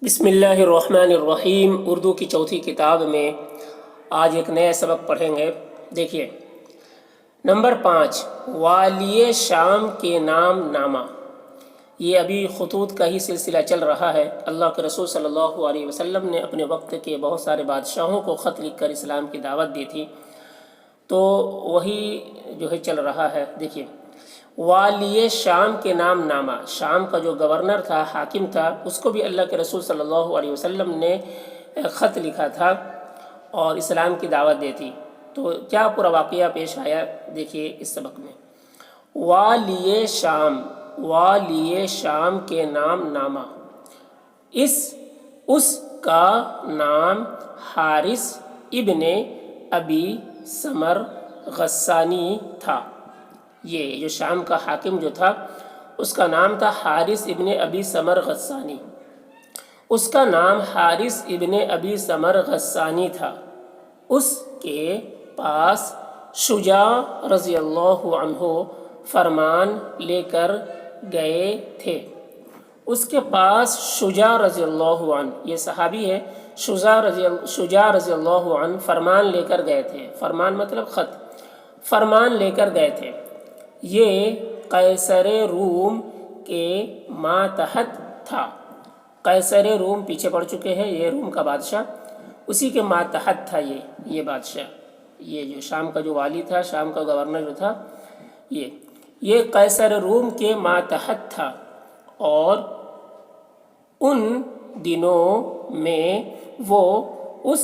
بسم اللہ الرحمن الرحیم۔ اردو کی چوتھی کتاب میں آج ایک نیا سبق پڑھیں گے۔ دیکھیے نمبر 5، والی شام کے نام نامہ۔ یہ ابھی خطوط کا ہی سلسلہ چل رہا ہے۔ اللہ کے رسول صلی اللہ علیہ وسلم نے اپنے وقت کے بہت سارے بادشاہوں کو خط لکھ کر اسلام کی دعوت دی تھی، تو وہی جو ہے چل رہا ہے۔ دیکھیے والی شام کے نام نامہ، شام کا جو گورنر تھا، حاکم تھا، اس کو بھی اللہ کے رسول صلی اللہ علیہ وسلم نے خط لکھا تھا اور اسلام کی دعوت دی تھی۔ تو کیا پورا واقعہ پیش آیا دیکھیے اس سبق میں۔ والی شام کے نام نامہ، اس کا نام حارث ابن ابی ثمر غسانی تھا۔ یہ جو شام کا حاکم جو تھا اس کا نام تھا حارث ابن ابی ثمر غسانی۔ اس کا نام حارث ابن ابی ثمر غسانی تھا۔ اس کے پاس شجاع رضی اللہ عنہ فرمان لے کر گئے تھے۔ اس کے پاس شجاع رضی اللہ عنہ، یہ صحابی ہے، شجاع رضی اللہ عنہ فرمان لے کر گئے تھے۔ فرمان مطلب خط، فرمان لے کر گئے تھے۔ یہ قیصر روم کے ماتحت تھا۔ قیصر روم پیچھے پڑ چکے ہیں، یہ روم کا بادشاہ، اسی کے ماتحت تھا یہ بادشاہ، یہ جو شام کا جو والی تھا، شام کا گورنر جو تھا، یہ قیصر روم کے ماتحت تھا۔ اور ان دنوں میں وہ اس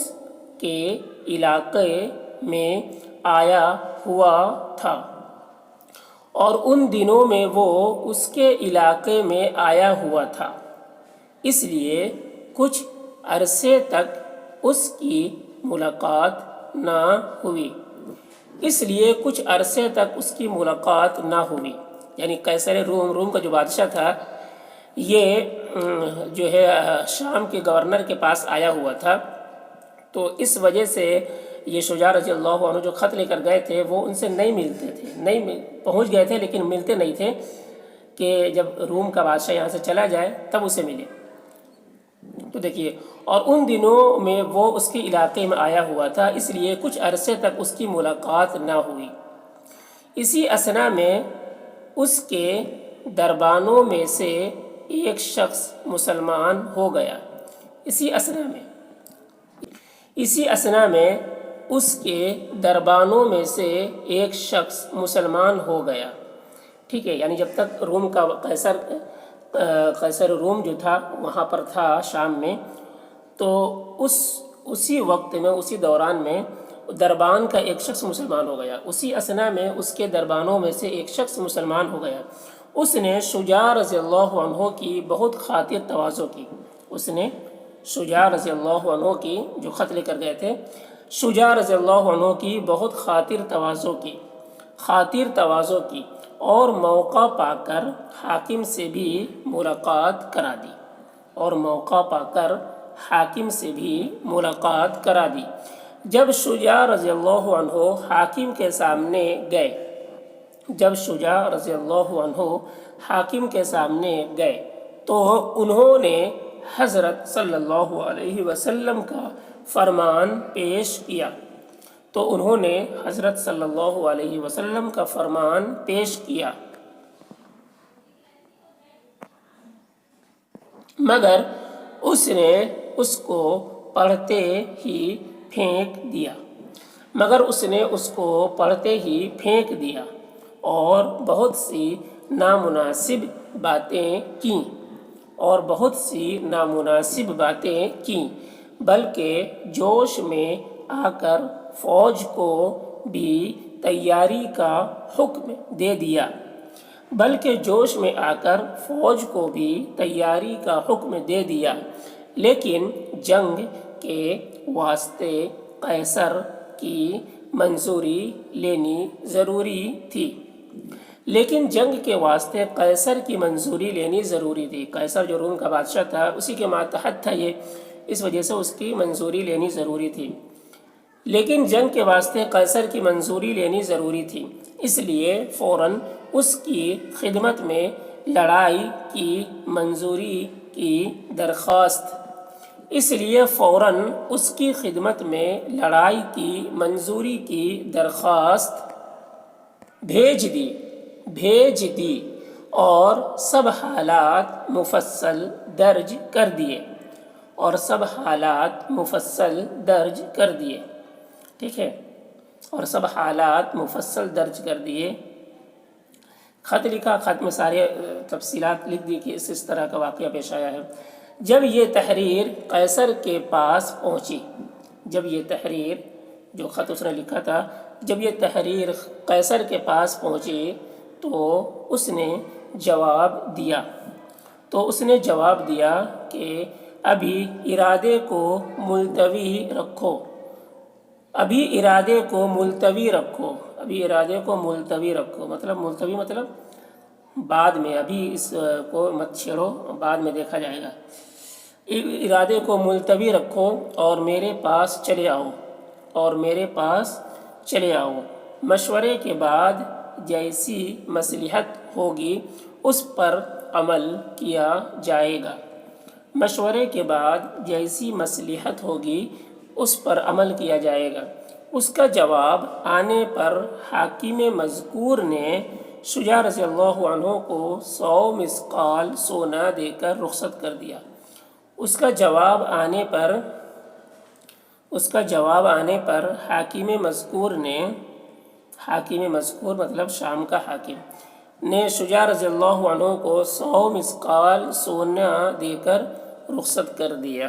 کے علاقے میں آیا ہوا تھا۔ اس لیے کچھ عرصے تک اس کی ملاقات نہ ہوئی۔ یعنی قیصر روم کا جو بادشاہ تھا، یہ جو ہے شام کے گورنر کے پاس آیا ہوا تھا، تو اس وجہ سے یہ شجاع رضی اللہ عنہ جو خط لے کر گئے تھے وہ ان سے نہیں ملتے تھے، پہنچ گئے تھے لیکن ملتے نہیں تھے کہ جب روم کا بادشاہ یہاں سے چلا جائے تب اسے ملے۔ تو دیکھیے، اور ان دنوں میں وہ اس کے علاقے میں آیا ہوا تھا، اس لیے کچھ عرصے تک اس کی ملاقات نہ ہوئی۔ اسی اثنا میں اس کے دربانوں میں سے ایک شخص مسلمان ہو گیا۔ اسی اثنا میں اس کے دربانوں میں سے ایک شخص مسلمان ہو گیا۔ ٹھیک ہے، یعنی جب تک روم کا قیصر روم جو تھا وہاں پر تھا شام میں، تو اسی وقت میں، اسی دوران میں دربان کا ایک شخص مسلمان ہو گیا۔ اسی اثنا میں اس کے دربانوں میں سے ایک شخص مسلمان ہو گیا۔ اس نے شجاع رضی اللہ عنہ کی بہت خاطر تواضع کی۔ اس نے شجاع رضی اللہ عنہ کی، جو خط لے کر گئے تھے، شجاع رضی اللہ عنہ کی بہت خاطر تواضع کی اور موقع پا کر حاکم سے بھی ملاقات کرا دی۔ جب شجاع رضی اللہ عنہ حاکم کے سامنے گئے تو انہوں نے حضرت صلی اللہ علیہ وسلم کا فرمان پیش کیا، مگر اس نے اس کو پڑھتے ہی پھینک دیا اور بہت سی نامناسب باتیں کیں، بلکہ جوش میں آ کر فوج کو بھی تیاری کا حکم دے دیا، لیکن جنگ کے واسطے قیصر کی منظوری لینی ضروری تھی۔ قیصر جو روم کا بادشاہ تھا اسی کے ماتحت تھا یہ، اس وجہ سے اس کی منظوری لینی ضروری تھی۔ لیکن جنگ کے واسطے قیصر کی منظوری لینی ضروری تھی، اس لیے فوراً اس کی خدمت میں لڑائی کی منظوری کی درخواست اس لیے فوراً اس کی خدمت میں لڑائی کی منظوری کی درخواست بھیج دی اور سب حالات مفصل درج کر دیے ٹھیک ہے، اور سب حالات مفصل درج کر دیے۔ خط لکھا، خط میں سارے تفصیلات لکھ دی کہ اس طرح کا واقعہ پیش آیا ہے۔ جب یہ تحریر قیصر کے پاس پہنچی، جب یہ تحریر جو خط اس نے لکھا تھا، جب یہ تحریر قیصر کے پاس پہنچی تو اس نے جواب دیا کہ ابھی ارادے کو ملتوی رکھو، مطلب بعد میں، ابھی اس کو مت چھیڑو، بعد میں دیکھا جائے گا۔ ارادے کو ملتوی رکھو اور میرے پاس چلے آؤ، مشورے کے بعد جیسی مصلحت ہوگی اس پر عمل کیا جائے گا۔ اس کا جواب آنے پر حاکم مذکور نے شجاع رضی اللہ عنہ کو 100 مثقال سونا دے کر رخصت کر دیا۔ اس کا جواب آنے پر حاکم مذکور مطلب شام کا حاکم نے شجاع رضی اللہ عنہ کو 100 مثقال سونا دے کر رخصت کر دیا۔